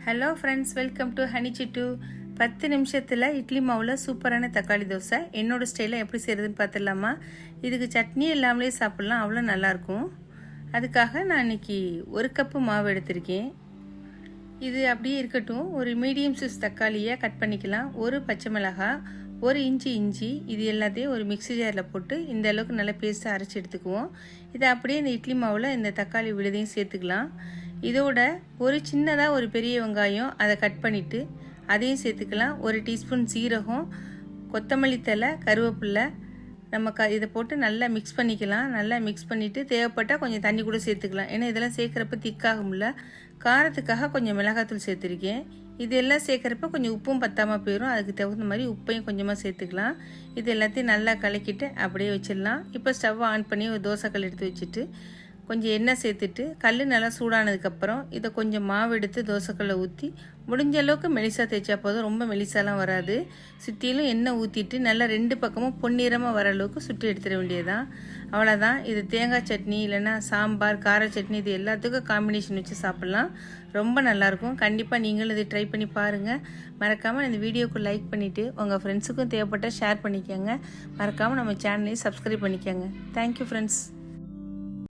Hello friends, welcome to honey Chittu. 10 நிமிஷத்தில் இட்லி மாவில் சூப்பரான தக்காளி தோசை என்னோடய ஸ்டைலில் எப்படி செய்கிறதுன்னு பார்த்துடலாமா? இதுக்கு சட்னி இல்லாமலே சாப்பிட்லாம், அவ்வளோ நல்லாயிருக்கும். அதுக்காக நான் இன்றைக்கி 1 கப்பு மாவு எடுத்திருக்கேன். இது அப்படியே இருக்கட்டும். ஒரு மீடியம் சைஸ் தக்காளியை கட் பண்ணிக்கலாம். 1 பச்சை மிளகாய், 1 இஞ்சி இது எல்லாத்தையும் ஒரு மிக்ஸி ஜாரில் போட்டு இந்த அளவுக்கு நல்லா பேஸ்ட்டாக அரைச்சி எடுத்துக்குவோம். இதை அப்படியே இந்த இட்லி மாவில் இந்த தக்காளி விழுதையும் சேர்த்துக்கலாம். இதோட ஒரு சின்னதாக ஒரு பெரிய வெங்காயம் அதை கட் பண்ணிவிட்டு அதையும் சேர்த்துக்கலாம். 1 டீஸ்பூன் சீரகம், கொத்தமல்லி தழை, கருவேப்பிலை நம்ம இதை போட்டு நல்லா மிக்ஸ் பண்ணிக்கலாம். நல்லா மிக்ஸ் பண்ணிவிட்டு தேவைப்பட்டால் கொஞ்சம் தண்ணி கூட சேர்த்துக்கலாம். ஏன்னா இதெல்லாம் சேர்க்குறப்ப திக்காகும்ல. காரத்துக்காக கொஞ்சம் மிளகாத்தூள் சேர்த்துருக்கேன். இது எல்லாம் சேர்க்குறப்ப கொஞ்சம் உப்பும் பத்தாமல் போயிடும். அதுக்கு தகுந்த மாதிரி உப்பையும் கொஞ்சமாக சேர்த்துக்கலாம். இது எல்லாத்தையும் நல்லா கலக்கிட்டு அப்படியே வச்சிடலாம். இப்போ ஸ்டவ் ஆன் பண்ணி ஒரு தோசைக்கல் எடுத்து வச்சுட்டு கொஞ்சம் எண்ணெய் சேர்த்துட்டு கல் நல்லா சூடானதுக்கப்புறம் இதை கொஞ்சம் மாவு எடுத்து தோசைக்கல்லை ஊற்றி முடிஞ்ச அளவுக்கு மெலிசாக தேய்ச்சா போதும். ரொம்ப மெலிசாலாம் வராது. சுற்றிலும் எண்ணெய் ஊற்றிட்டு நல்லா 2 பக்கமும் பொன்னிறமாக வர அளவுக்கு சுட்டு எடுத்துட வேண்டியதுதான். அவ்வளோதான். இது தேங்காய் சட்னி இல்லைன்னா சாம்பார், கார சட்னி இது எல்லாத்துக்கும் காம்பினேஷன் வச்சு சாப்பிட்லாம். ரொம்ப நல்லாயிருக்கும். கண்டிப்பாக நீங்களும் இதை ட்ரை பண்ணி பாருங்கள். மறக்காமல் இந்த வீடியோக்கு லைக் பண்ணிவிட்டு உங்கள் ஃப்ரெண்ட்ஸுக்கும் தேவைப்பட்டால் ஷேர் பண்ணிக்கோங்க. மறக்காமல் நம்ம சேனலையும் சப்ஸ்கிரைப் பண்ணிக்கோங்க. Thank you friends.